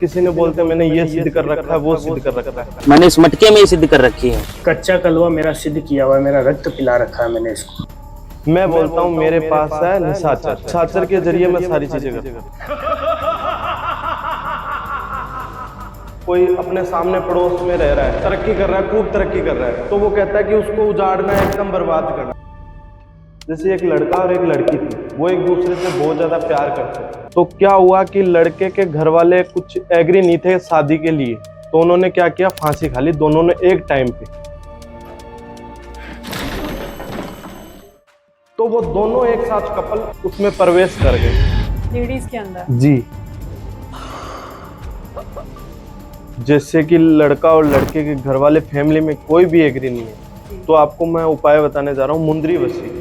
किसी ने बोलते मैंने ये सिद्ध कर रखा है, वो सिद्ध कर रखा है। मैंने इस मटके में ये सिद्ध कर रखी है। कच्चा कलवा मेरा सिद्ध किया हुआ है, मेरा रक्त पिला रखा है मैंने इसको। मैं बोलता हूँ मेरे पास है निशाचर। निशाचर के जरिए मैं सारी चीजें करता हूँ। कोई अपने सामने पड़ोस में रह रहा है, तरक्की कर रहा है, खूब तरक्की कर रहा है, तो वो कहता है कि उसको उजाड़ना है, एकदम बर्बाद करना। जैसे एक लड़का और एक लड़की थी, वो एक दूसरे से बहुत ज्यादा प्यार करते थे। तो क्या हुआ कि लड़के के घर वाले कुछ एग्री नहीं थे शादी के लिए, तो उन्होंने क्या किया, फांसी खा ली दोनों ने एक टाइम पे। तो वो दोनों एक साथ कपल उसमें प्रवेश कर गए, लेडीज के अंदर। जी। जैसे कि लड़का और लड़के के घर वाले फैमिली में कोई भी एग्री नहीं है, तो आपको मैं उपाय बताने जा रहा हूँ, मुंदरी वशी।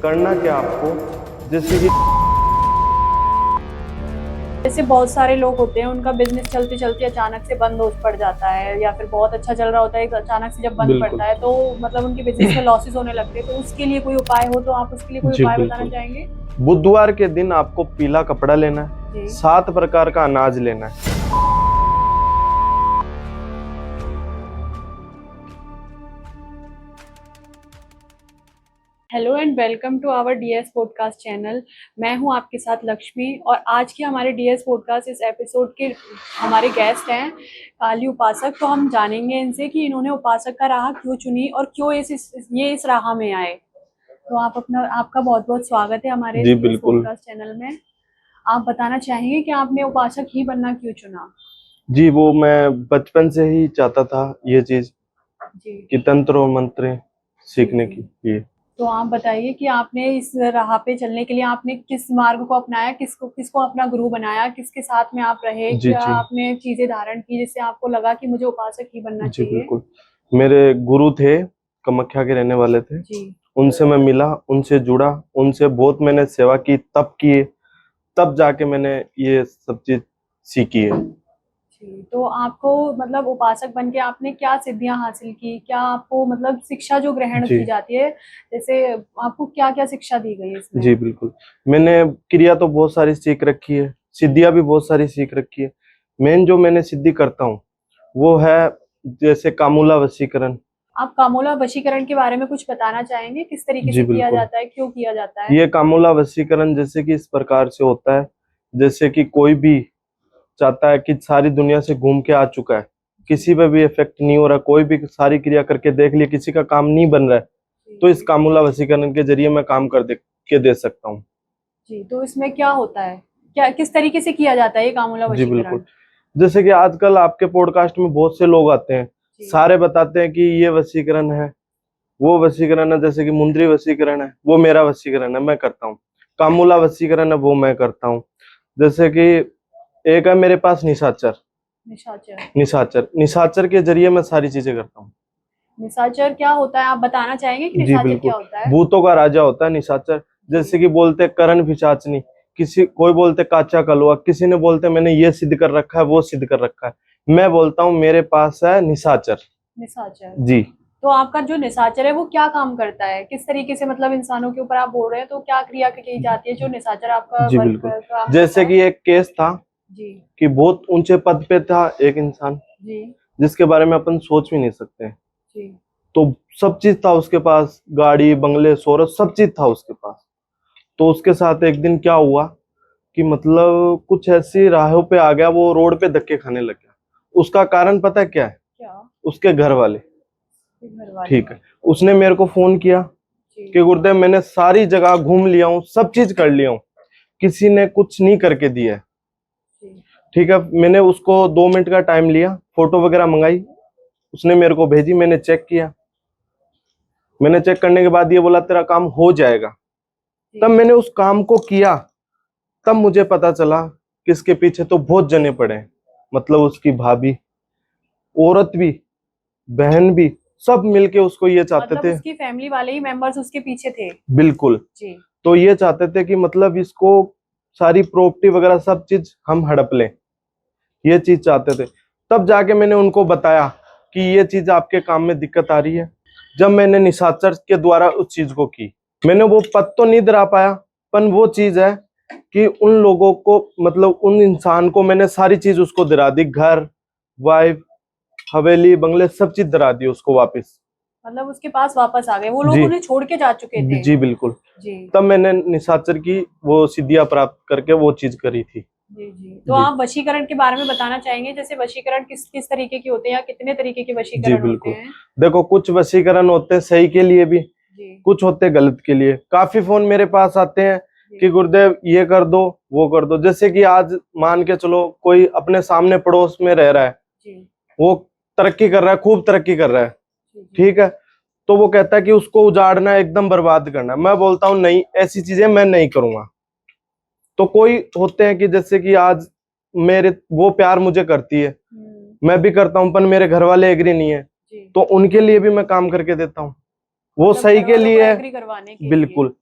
करना क्या आपको, जैसे बहुत सारे लोग होते हैं, उनका बिजनेस चलते चलते अचानक से बंद हो पड़ जाता है, या फिर बहुत अच्छा चल रहा होता है, अचानक से जब बंद पड़ता है तो मतलब उनके बिजनेस में लॉसेस होने लगते हैं। तो उसके लिए कोई उपाय हो तो आप उसके लिए कोई उपाय बताना चाहेंगे? बुधवार के दिन आपको पीला कपड़ा लेना है, 7 प्रकार का अनाज लेना है। Hello and welcome to our DS podcast channel. मैं हूं आपके साथ लक्ष्मी, और आज के हमारे डीएस पॉडकास्ट इस एपिसोड के हमारे गेस्ट हैं काली उपासक। तो हम जानेंगे इनसे कि इन्होंने उपासक का राह क्यों चुनी और क्यों इस राह में आए। तो आपका बहुत बहुत स्वागत है हमारे इस पॉडकास्ट चैनल में। आप बताना चाहेंगे कि आपने उपासक ही बनना क्यों चुना? जी, वो मैं बचपन से ही चाहता था ये चीज कि तंत्र और मंत्र सीखने की लिए। तो आप बताइए कि आपने इस राह पे चलने के लिए आपने किस मार्ग को अपनाया, किसको अपना गुरु बनाया, किसके साथ में आप रहे, क्या आपने चीजें धारण की जिससे आपको लगा कि मुझे उपासक ही बनना चाहिए? जी बिल्कुल। मेरे गुरु थे, कामाख्या के रहने वाले थे जी। उनसे मैं मिला, उनसे जुड़ा, उनसे बहुत मैंने सेवा की, तब जाके मैंने ये सब चीज सीखी है। तो आपको मतलब उपासक बनके आपने क्या सिद्धियां हासिल की, क्या आपको मतलब शिक्षा जो ग्रहण की जाती है, जैसे आपको क्या क्या शिक्षा दी गई इसमें? जी बिल्कुल, मैंने क्रिया तो बहुत सारी सीख रखी है, सिद्धियां भी बहुत सारी सीख रखी है। मेन जो मैंने सिद्धि करता हूँ वो है जैसे कामूला वशीकरण। आप कामूला वशीकरण के बारे में कुछ बताना चाहेंगे? किस तरीके से किया जाता है, क्यों किया जाता है? ये कामूला वशीकरण जैसे कि इस प्रकार से होता है, जैसे कि कोई भी चाहता है कि सारी दुनिया से घूम के आ चुका है, किसी पे भी इफेक्ट नहीं हो रहा, कोई भी सारी क्रिया करके देख लिया, किसी का काम नहीं बन रहा है, तो इस कामूला वशीकरण के जरिए मैं काम कर दे सकता हूँ। जी, तो इसमें क्या होता है, क्या किस तरीके से किया जाता है ये कामूला वशीकरण? जी बिल्कुल, जैसे कि आजकल आपके पॉडकास्ट में बहुत से लोग आते हैं, सारे बताते हैं कि ये वशीकरण है, वो वशीकरण है, जैसे कि मुंदरी वशीकरण है, वो मेरा वशीकरण है, मैं करता हूँ। कामूला वशीकरण है, वो मैं करता हूँ। जैसे कि एक है मेरे पास निशाचर के जरिए मैं सारी चीजें करता हूँ। निशाचर क्या होता है, आप बताना चाहेंगे कि निशाचर क्या होता है? भूतों का राजा होता है निशाचर। जैसे कि बोलते करण पिशाचनी, कोई बोलते काचा कलवा, किसी ने बोलते मैंने ये सिद्ध कर रखा है, वो सिद्ध कर रखा है। मैं बोलता हूँ मेरे पास है निशाचर जी। तो आपका जो निशाचर है वो क्या काम करता है, किस तरीके से, मतलब इंसानों के ऊपर आप बोल रहे हैं, तो क्या क्रिया की जाती है जो निशाचर आपका? जी बिल्कुल, जैसे कि एक केस था जी, कि बहुत ऊंचे पद पे था एक इंसान जी, जिसके बारे में अपन सोच भी नहीं सकते जी। तो सब चीज था उसके पास, गाड़ी, बंगले, शोहरत, सब चीज था उसके पास। तो उसके साथ एक दिन क्या हुआ कि मतलब कुछ ऐसी राहों पे आ गया, वो रोड पे धक्के खाने लग गया। उसका कारण पता है क्या है? क्या? उसके घर वाले। ठीक है, उसने मेरे को फोन किया कि गुरुदेव मैंने सारी जगह घूम लिया हूँ, सब चीज कर लिया हूँ, किसी ने कुछ नहीं करके दिया है। ठीक है, मैंने उसको 2 मिनट का टाइम लिया, फोटो वगैरह मंगाई, उसने मेरे को भेजी, मैंने चेक किया। मैंने चेक करने के बाद ये बोला तेरा काम हो जाएगा। तब मैंने उस काम को किया, तब मुझे पता चला कि इसके पीछे तो बहुत जने पड़े हैं, मतलब उसकी भाभी, औरत भी, बहन भी, सब मिलके उसको ये चाहते थे, उसकी फैमिली वाले ही मेंबर्स उसके पीछे थे। बिल्कुल जी। तो ये चाहते थे कि मतलब इसको सारी प्रॉपर्टी वगैरह सब चीज हम हड़प लें, ये चीज चाहते थे। तब जाके मैंने उनको बताया कि ये चीज आपके काम में दिक्कत आ रही है। जब मैंने निशाचर के द्वारा उस चीज को की, मैंने वो पद तो नहीं दिला पाया, पर वो चीज है कि उन लोगों को, मतलब उन इंसान को मैंने सारी चीज उसको दिला दी, घर, वाइफ, हवेली, बंगले, सब चीज दिला दी उसको वापस। मतलब उसके पास वापस आ गए, वो लोग जी। उन्हें छोड़ के जा चुके थे। जी बिल्कुल। जी तब मैंने निशाचर की वो सिद्धियां प्राप्त करके वो चीज करी थी। जी जी। तो जी। आप वशीकरण के बारे में बताना चाहेंगे, जैसे वशीकरण किस किस तरीके के होते हैं या कितने तरीके के जी वशीकरण होते बिल्कुल। हैं? देखो, कुछ वशीकरण होते हैं सही के लिए भी, जी कुछ होते हैं गलत के लिए। काफी फोन मेरे पास आते हैं कि जी गुरुदेव ये कर दो, वो कर दो। जैसे कि आज मान के चलो कोई अपने सामने पड़ोस में रह रहा है, जी वो तरक्की कर रहा है, खूब तरक्की कर रहा है, जी जी ठीक है, तो वो कहता है कि उसको उजाड़ना है, एकदम बर्बाद करना है। मैं बोलता हूँ नहीं, ऐसी चीजें मैं नहीं करूंगा। तो कोई होते हैं कि जैसे कि आज मेरे वो प्यार मुझे करती है, मैं भी करता हूँ, पर मेरे घर वाले एग्री नहीं है, जी। तो उनके लिए भी मैं काम करके देता हूँ। वो मतलब सही घर के वालों को लिए है, एग्री करवाने के लिए। बिल्कुल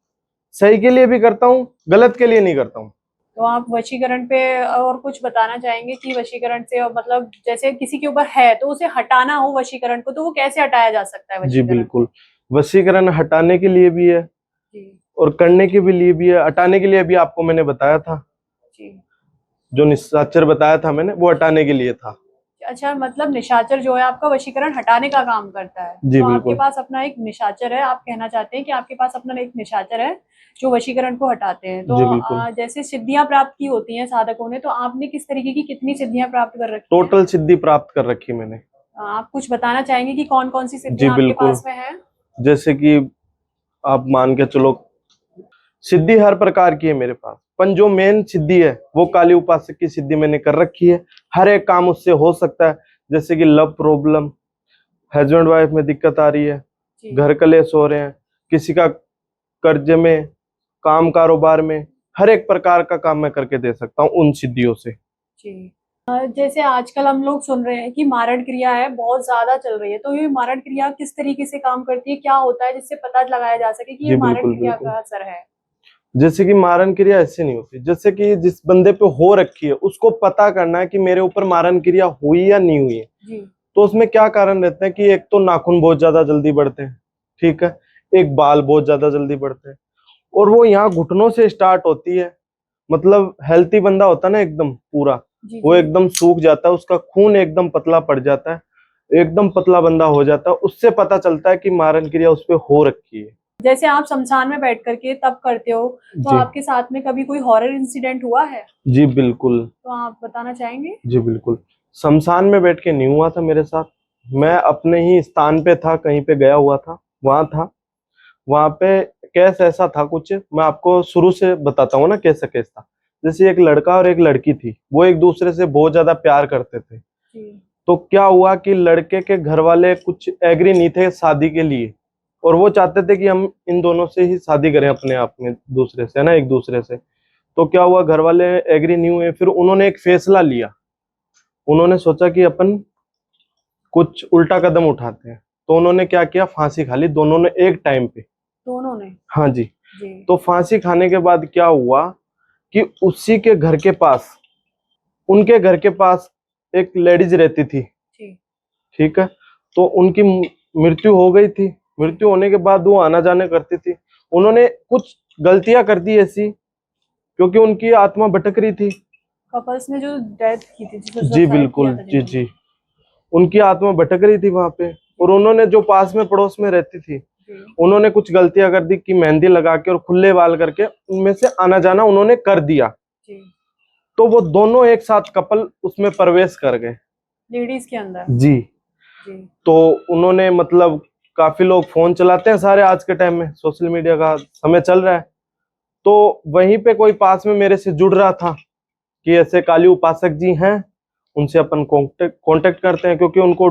सही के लिए भी करता हूँ, गलत के लिए नहीं करता हूँ। तो आप वशीकरण पे और कुछ बताना चाहेंगे कि वशीकरण से, और मतलब जैसे किसी के ऊपर है तो उसे हटाना हो वशीकरण को, तो वो कैसे हटाया जा सकता है जी वशीकरण बिल्कुल। को? वशीकरण हटाने के लिए भी है जी और करने के भी लिए भी है। हटाने के लिए भी आपको मैंने बताया था, जी। जो निशाचर बताया था मैंने, वो हटाने के लिए था। अच्छा, मतलब निशाचर जो है आपका वशीकरण हटाने का काम करता है। जी तो आपके बिल्कुल। पास अपना एक निशाचर है, आप कहना चाहते हैं कि आपके पास अपना एक निशाचर है जो वशीकरण को हटाते हैं। तो जी बिल्कुल। जैसे सिद्धियां प्राप्त की होती हैं साधकों ने, तो आपने किस तरीके की कितनी सिद्धियां प्राप्त कर रखी हैं? टोटल सिद्धि प्राप्त कर रखी मैंने। आप कुछ बताना चाहेंगे कि कौन कौन सी जी सिद्धियां आपके बिल्कुल। पास में है? जैसे कि आप मान के चलो, सिद्धि हर प्रकार की है मेरे पास, पर जो मेन सिद्धि है वो काली उपासक की सिद्धि मैंने कर रखी है। हर एक काम उससे हो सकता है। जैसे कि लव प्रॉब्लम, हस्बैंड वाइफ में दिक्कत आ रही है, जी घर कलेश हो रहे हैं, किसी का कर्ज में, काम कारोबार में, हर एक प्रकार का काम मैं करके दे सकता हूँ उन सिद्धियों से। जी। जैसे आजकल हम लोग सुन रहे हैं कि मारण क्रिया है बहुत ज्यादा चल रही है, तो ये मारण क्रिया किस तरीके से काम करती है, क्या होता है जिससे पता लगाया जा सके कि ये जी मारण बिल्कुल क्रिया बिल्कुल। का असर है? जैसे कि मारण क्रिया ऐसे नहीं होती। जैसे कि जिस बंदे पे हो रखी है उसको पता करना है कि मेरे ऊपर मारण क्रिया हुई या नहीं हुई है। जी तो उसमें क्या कारण रहते हैं कि एक तो नाखून बहुत ज्यादा जल्दी बढ़ते हैं, ठीक है, एक बाल बहुत ज्यादा जल्दी बढ़ते हैं, और वो यहाँ घुटनों से स्टार्ट होती है। मतलब हेल्थी बंदा होता है ना एकदम पूरा, जी वो जी एकदम सूख जाता है, उसका खून एकदम पतला पड़ जाता है, एकदम पतला बंदा हो जाता है। उससे पता चलता है कि मारण क्रिया उस पे हो रखी है। जैसे आप शमशान में बैठ करके तब करते हो, तो जी। आपके साथ में कभी कोई हॉरर इंसिडेंट हुआ है? जी बिल्कुल। तो आप बताना चाहेंगे? जी बिल्कुल। शमशान में बैठ के नहीं हुआ था मेरे साथ। मैं अपने ही स्थान पे था, कहीं पे गया हुआ था, वहां था। वहां पे केस ऐसा था कुछ, मैं आपको शुरू से बताता हूँ ना कैसा केस था। जैसे एक लड़का और एक लड़की थी, वो एक दूसरे से बहुत ज्यादा प्यार करते थे। जी तो क्या हुआ कि लड़के के घर वाले कुछ एग्री नहीं थे शादी के लिए, और वो चाहते थे कि हम इन दोनों से ही शादी करें, अपने आप में दूसरे से, है ना, एक दूसरे से। तो क्या हुआ, घर वाले एग्री नहीं हुए, फिर उन्होंने एक फैसला लिया। उन्होंने सोचा कि अपन कुछ उल्टा कदम उठाते हैं। तो उन्होंने क्या किया, फांसी खा ली दोनों ने एक टाइम पे। दोनों ने? हाँ जी। जी तो फांसी खाने के बाद क्या हुआ कि उसी के घर के पास, उनके घर के पास एक लेडीज रहती थी, जी ठीक है। तो उनकी मृत्यु हो गई थी। जी। मृत्यु होने के बाद वो आना जाने करती थी। उन्होंने कुछ गलतियां कर दी ऐसी, क्योंकि उनकी आत्मा भटक रही थी। कपल्स ने जो डेथ की थी, जो जी सुसाइड किया बिल्कुल। था जी जिन्होंने? जी। उनकी आत्मा भटक रही थी वहां पे, और उन्होंने जो पास में पड़ोस में रहती थी, जी उन्होंने कुछ गलतियां कर दी कि मेहंदी लगा के और खुले बाल करके उनमें से आना जाना उन्होंने कर दिया। जी। तो वो दोनों एक साथ कपल उसमें प्रवेश कर गए। लेडीज के अंदर? जी। जी तो उन्होंने, मतलब काफी लोग फोन चलाते हैं सारे, आज के टाइम में सोशल मीडिया का समय चल रहा है। तो वहीं पे कोई पास में मेरे से जुड़ रहा था कि ऐसे काली उपासक जी हैं, उनसे अपन कांटेक्ट करते हैं, क्योंकि उनको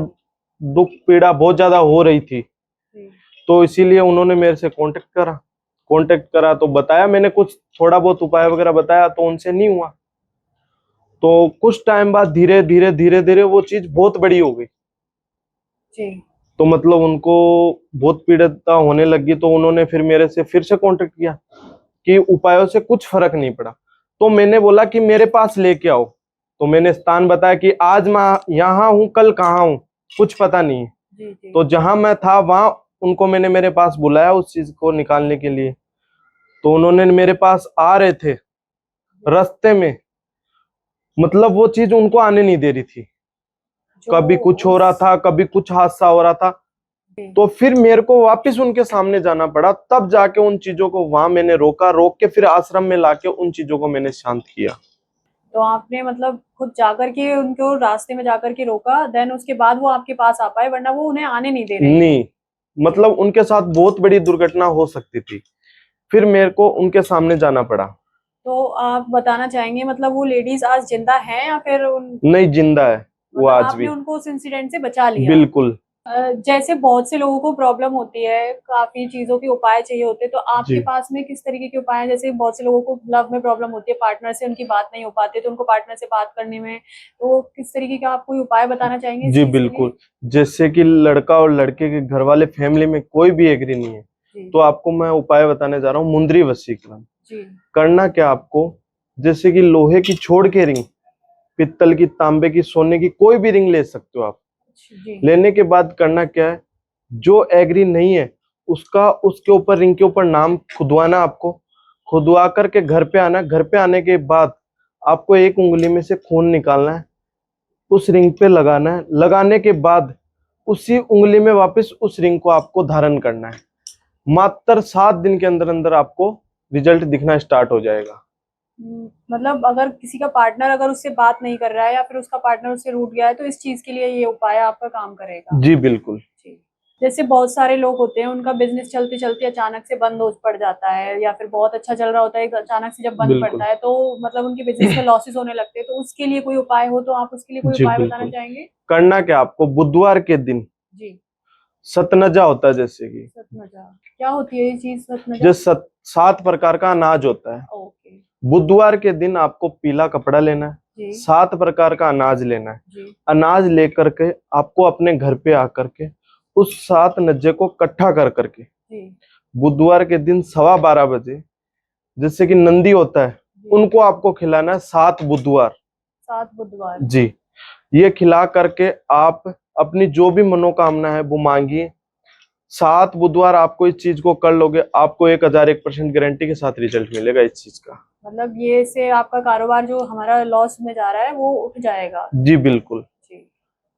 दुख पीड़ा बहुत ज्यादा हो रही थी। जी तो इसीलिए उन्होंने मेरे से कांटेक्ट करा तो बताया मैंने, कुछ थोड़ा बहुत उपाय वगैरह बताया, तो उनसे नहीं हुआ। तो कुछ टाइम बाद धीरे धीरे धीरे धीरे वो चीज बहुत बड़ी हो गई। जी तो मतलब उनको बहुत पीड़ितता होने लगी। तो उन्होंने फिर मेरे से फिर से कांटेक्ट किया कि उपायों से कुछ फर्क नहीं पड़ा। तो मैंने बोला कि मेरे पास लेके आओ। तो मैंने स्थान बताया कि आज मैं यहाँ हूँ, कल कहाँ हूँ कुछ पता नहीं है। जी जी। तो जहां मैं था वहां उनको मैंने मेरे पास बुलाया उस चीज को निकालने के लिए। तो उन्होंने मेरे पास आ रहे थे, रास्ते में, मतलब वो चीज उनको आने नहीं दे रही थी। कभी कुछ हो रहा था, कभी कुछ हादसा हो रहा था, तो फिर मेरे को वापस उनके सामने जाना पड़ा। तब जाके उन चीजों को वहां मैंने रोक के फिर आश्रम में लाके उन चीजों को मैंने शांत किया। तो आपने मतलब खुद जाकर के उनको रास्ते में जाकर के रोका, देन उसके बाद वो आपके पास आ पाए, वरना वो उन्हें आने नहीं दे रहे। नहीं, मतलब उनके साथ बहुत बड़ी दुर्घटना हो सकती थी, फिर मेरे को उनके सामने जाना पड़ा। तो आप बताना चाहेंगे मतलब वो लेडीज आज जिंदा हैं या फिर नहीं, जिंदा है वो मतलब आज आपने भी। उनको उस इंसिडेंट से बचा लिया? बिल्कुल। जैसे बहुत से लोगों को प्रॉब्लम होती है, काफी चीजों के उपाय चाहिए होते हैं, तो आपके जी पास में किस तरीके के उपाय हैं? जैसे बहुत से लोगों को लव में प्रॉब्लम होती है, पार्टनर से उनकी बात नहीं हो पाती, तो उनको पार्टनर से बात करने में, तो किस तरीके का आप कोई उपाय बताना चाहेंगे इस जी चीज के लिए? बिल्कुल। जैसे कि लड़का और लड़के के घर वाले फैमिली में कोई भी एग्री नहीं है, जी तो आपको मैं उपाय बताने जा रहा हूँ, मुंदरी वशीकरण। जी करना क्या आपको, जैसे कि लोहे की छोड़ के रिंग, पित्तल की, तांबे की, सोने की, कोई भी रिंग ले सकते हो आप। जी लेने के बाद करना क्या है, जो एग्री नहीं है उसका उसके ऊपर, रिंग के ऊपर नाम खुदवाना आपको। खुदवा करके घर पे आना। घर पे आने के बाद आपको एक उंगली में से खून निकालना है, उस रिंग पे लगाना है। लगाने के बाद उसी उंगली में वापस उस रिंग को आपको धारण करना है। मात्र 7 दिन के अंदर अंदर आपको रिजल्ट दिखना स्टार्ट हो जाएगा। मतलब अगर किसी का पार्टनर अगर उससे बात नहीं कर रहा है या फिर उसका पार्टनर उससे रूठ गया है, तो इस चीज के लिए ये उपाय आपका काम करेगा? जी बिल्कुल। जी। जैसे बहुत सारे लोग होते हैं, उनका बिजनेस चलते चलते अचानक से बंद हो पड़ जाता है, या फिर बहुत अच्छा चल रहा होता है, अचानक से जब बंद बिल्कुल। पड़ता है तो मतलब उनके बिजनेस में लॉसेस होने लगते हैं, तो उसके लिए कोई उपाय हो तो आप उसके लिए कोई जी उपाय बताना बिल्कुल। चाहेंगे? करना क्या आपको, बुधवार के दिन जी। सतनजा होता है, जैसे कि सतनजा क्या होती है ये चीज, सतनजा? जो 7 प्रकार का अनाज होता है, ओके। बुधवार के दिन आपको पीला कपड़ा लेना है, जी 7 प्रकार का अनाज लेना है। जी अनाज लेकर के आपको अपने घर पे आकर के उस 7 नज्जे को इकट्ठा कर करके जी बुधवार के दिन 12:15 बजे, जैसे कि नंदी होता है, जी। उनको आपको खिलाना है 7 बुधवार। 7 बुधवार। जी, ये खिला करके आप अपनी जो भी मनोकामना है वो मांगिए। 7 बुधवार आपको इस चीज को कर लोगे, आपको 1001% गारंटी के साथ रिजल्ट मिलेगा इस चीज का। मतलब ये से आपका कारोबार जो हमारा लॉस में जा रहा है वो उठ जाएगा? जी बिल्कुल। जी।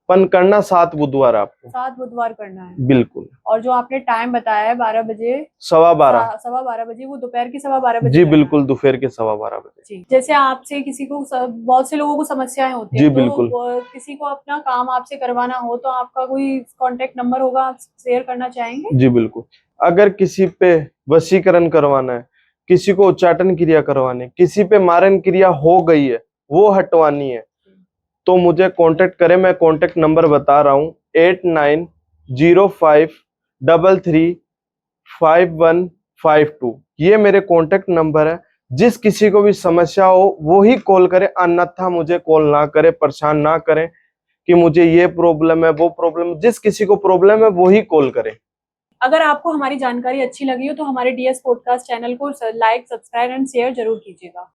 पण करना 7 बुधवार आपको। 7 बुधवार करना है। बिल्कुल। और जो आपने टाइम बताया है 12 बजे, 12:15। 12:15 वो दोपहर के 12:15 बजे जी करना है? बिल्कुल, दोपहर के 12:15 बजे। जी। जैसे आपसे किसी को बहुत से लोगों को समस्याएं होती जी हैं, तो बिल्कुल। किसी को अपना काम आपसे करवाना हो तो आपका कोई कांटेक्ट नंबर होगा, आप शेयर करना चाहेंगे? जी बिल्कुल। अगर किसी पे वशीकरण करवाना है, किसी को उच्चाटन क्रिया करवानी है, किसी पे मारन क्रिया हो गई है वो हटवानी है, तो मुझे कांटेक्ट करें। मैं कांटेक्ट नंबर बता रहा हूँ, 8905335152। ये मेरे कांटेक्ट नंबर है। जिस किसी को भी समस्या हो वो ही कॉल करे, अन्यथा मुझे कॉल ना करे, परेशान ना करें कि मुझे ये प्रॉब्लम है, वो प्रॉब्लम। जिस किसी को प्रॉब्लम है वो ही कॉल करे। अगर आपको हमारी जानकारी अच्छी लगी हो तो हमारे डीएस पॉडकास्ट चैनल को लाइक, सब्सक्राइब एंड शेयर जरूर कीजिएगा।